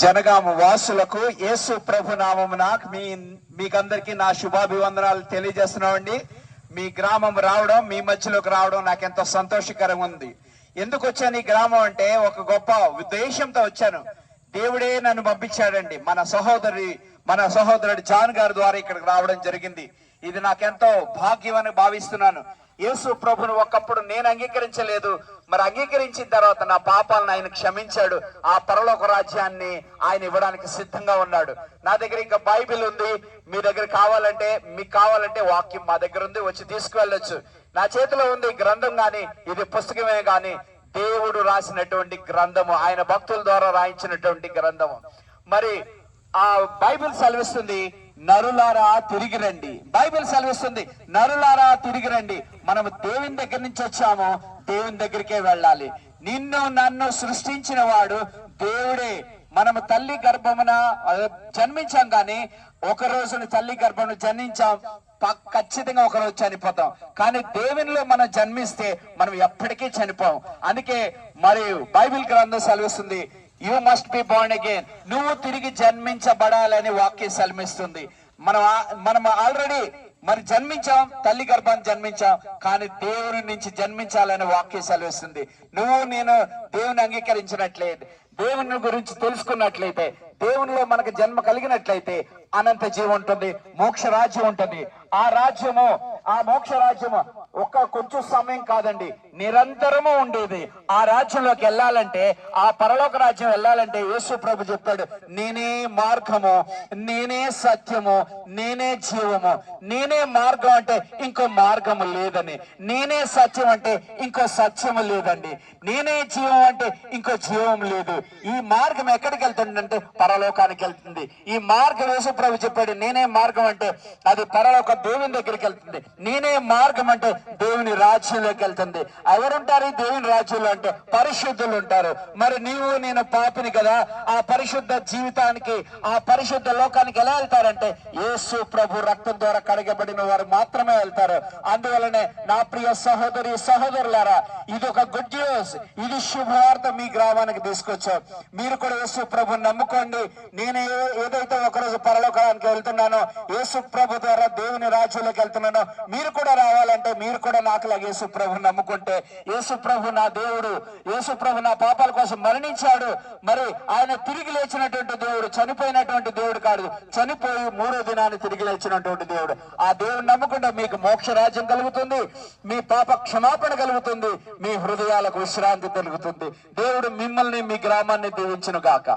జనగామ వాసులకు యేసు ప్రభు నామమున మీకందరికీ నా శుభాభివందనాలు తెలియజేస్తున్నామండి. మీ గ్రామం రావడం, మీ మధ్యలోకి రావడం నాకెంతో సంతోషకరంగా ఉంది. ఎందుకు వచ్చాను ఈ గ్రామం అంటే ఒక గొప్ప ఉద్దేశంతో వచ్చాను. దేవుడే నన్ను పంపించాడండి. మన సహోదరుడు జాన్ గారి ద్వారా ఇక్కడికి రావడం జరిగింది. ఇది నాకెంతో భాగ్యం అని భావిస్తున్నాను. యేసు ప్రభును ఒకప్పుడు నేను అంగీకరించలేదు, మరి అంగీకరించిన తర్వాత నా పాపాలను ఆయన క్షమించాడు. ఆ పరలోక రాజ్యాన్ని ఆయన ఇవ్వడానికి సిద్ధంగా ఉన్నాడు. నా దగ్గర ఇంకా బైబిల్ ఉంది. మీ దగ్గర మీకు కావాలంటే వాక్యం మా దగ్గర ఉంది, వచ్చి తీసుకువెళ్ళొచ్చు. నా చేతిలో ఉంది గ్రంథం, గాని ఇది పుస్తకమే గాని దేవుడు రాసినటువంటి గ్రంథము, ఆయన భక్తుల ద్వారా రాయించినటువంటి గ్రంథము. మరి ఆ బైబిల్ సెలవిస్తుంది, నరులారా తిరిగి రండి. బైబిల్ సెలవిస్తుంది, నరులారా తిరిగి రండి. మనము దేవుని దగ్గర నుంచి వచ్చాము, దేవుని దగ్గరికే వెళ్ళాలి. నిన్ను నన్ను సృష్టించిన వాడు దేవుడే. మనము తల్లి గర్భమున జన్మించాం, కానీ ఒక రోజున తల్లి గర్భమును జన్మించాం, ఖచ్చితంగా ఒక రోజు చనిపోతాం. కానీ దేవునిలో మనం జన్మిస్తే మనం ఎప్పటికీ చనిపోం. అందుకే మరి బైబిల్ గ్రంథం సెలవిస్తుంది, you must be born again. నువ్వు తిరిగి జన్మించబడాలని వాక్యం సెలవిస్తుంది. మనం ఆల్రెడీ మరి జన్మించాం, తల్లి గర్భాన్ని జన్మించాం, కానీ దేవుని నుంచి జన్మించాలని వాక్యం సెలవిస్తుంది. నేను దేవుని అంగీకరించినట్లయితే, దేవుని గురించి తెలుసుకున్నట్లయితే, దేవునిలో మనకు జన్మ కలిగినట్లయితే అనంత జీవం ఉంటుంది, మోక్ష రాజ్యం ఉంటుంది. ఆ మోక్ష రాజ్యము కొంచెం సమయం కాదండి, నిరంతరము ఉండేది. ఆ రాజ్యంలోకి వెళ్ళాలంటే, ఆ పరలోక రాజ్యం వెళ్ళాలంటే యేసు ప్రభు చెప్పాడు, నేనే మార్గము, నేనే సత్యము, నేనే జీవము. నేనే మార్గం అంటే ఇంకో మార్గము లేదని, నేనే సత్యం అంటే ఇంకో సత్యము లేదండి, నేనే జీవం అంటే ఇంకో జీవం లేదు. ఈ మార్గం ఎక్కడికి వెళ్తుందంటే పరలోకానికి వెళ్తుంది. ఈ మార్గం యేసు ప్రభు చెప్పాడు, నేనే మార్గం అంటే అది పరలోక దేవుని దగ్గరికి వెళ్తుంది. నేనే మార్గం అంటే దేవుని రాజ్యంలోకి వెళ్తుంది. ఎవరుంటారు ఈ దేవుని రాజ్యంలో అంటే పరిశుద్ధులు ఉంటారు. మరి నేను పాపిని కదా, ఆ పరిశుద్ధ జీవితానికి, ఆ పరిశుద్ధ లోకానికి ఎలా వెళ్తారంటే యేసు ప్రభు రక్తం ద్వారా కడగబడిన వారు మాత్రమే వెళ్తారు. అందువలనే నా ప్రియ సహోదరులారా, ఇది ఒక గుడ్ న్యూస్, ఇది శుభవార్త మీ గ్రామానికి తీసుకొచ్చాం. మీరు కూడా యేసు ప్రభుని నమ్ముకోండి. నేను ఏదైతే ఒకరోజు పరలోకానికి వెళ్తున్నానో, యేసు ప్రభు ద్వారా దేవుని రాజ్యంలోకి వెళ్తున్నానో, మీరు కూడా రావాలంటే మీరు కూడా నాకులాగా యేసు ప్రభుని నమ్ముకుంటే, యేసు ప్రభు నా దేవుడు, యేసు ప్రభు నా పాపాల కోసం మరణించాడు. మరి ఆయన తిరిగి లేచినటువంటి దేవుడు, చనిపోయినటువంటి దేవుడు కాదు, చనిపోయి 3వ దినాన్ని తిరిగి లేచినటువంటి దేవుడు. ఆ దేవుని నమ్ముకుంటే మీకు మోక్ష రాజ్యం కలుగుతుంది, మీ పాప క్షమాపణ కలుగుతుంది, మీ హృదయాలకు విశ్రాంతి కలుగుతుంది. దేవుడు మిమ్మల్ని, మీ గ్రామాన్ని దీవించును గాక.